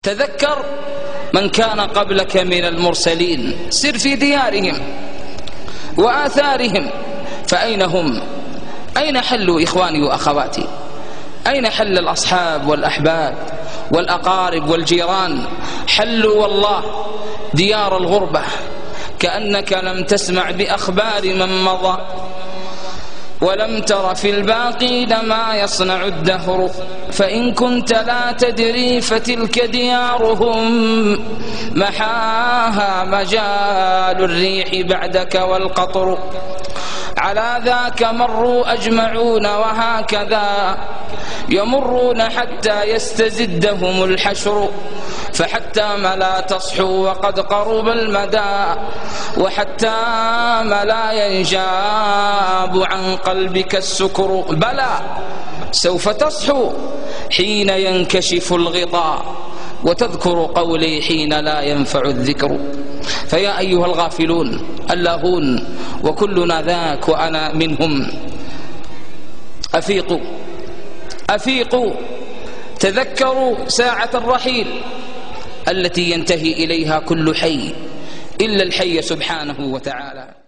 تذكر من كان قبلك من المرسلين، سر في ديارهم وآثارهم، فأين هم؟ أين حلوا إخواني وأخواتي؟ أين حل الأصحاب والأحباب والأقارب والجيران؟ حلوا والله ديار الغربة، كأنك لم تسمع بأخبار من مضى، ولم تر في الباقين ما يصنع الدهر، فإن كنت لا تدري فتلك ديارهم، محاها مجال الريح بعدك والقطر، على ذاك مروا أجمعون وهكذا يمرون حتى يستزدهم الحشر، فحتى ما لا تصحو وقد قرب المدى، وحتى ما لا ينجاب عن قلبك السكر، بلى سوف تصحو حين ينكشف الغطاء، وتذكر قولي حين لا ينفع الذكر. فيا أيها الغافلون اللاهون، وكلنا ذاك وأنا منهم، أفيقوا أفيقوا، تذكروا ساعة الرحيل التي ينتهي إليها كل حي إلا الحي سبحانه وتعالى.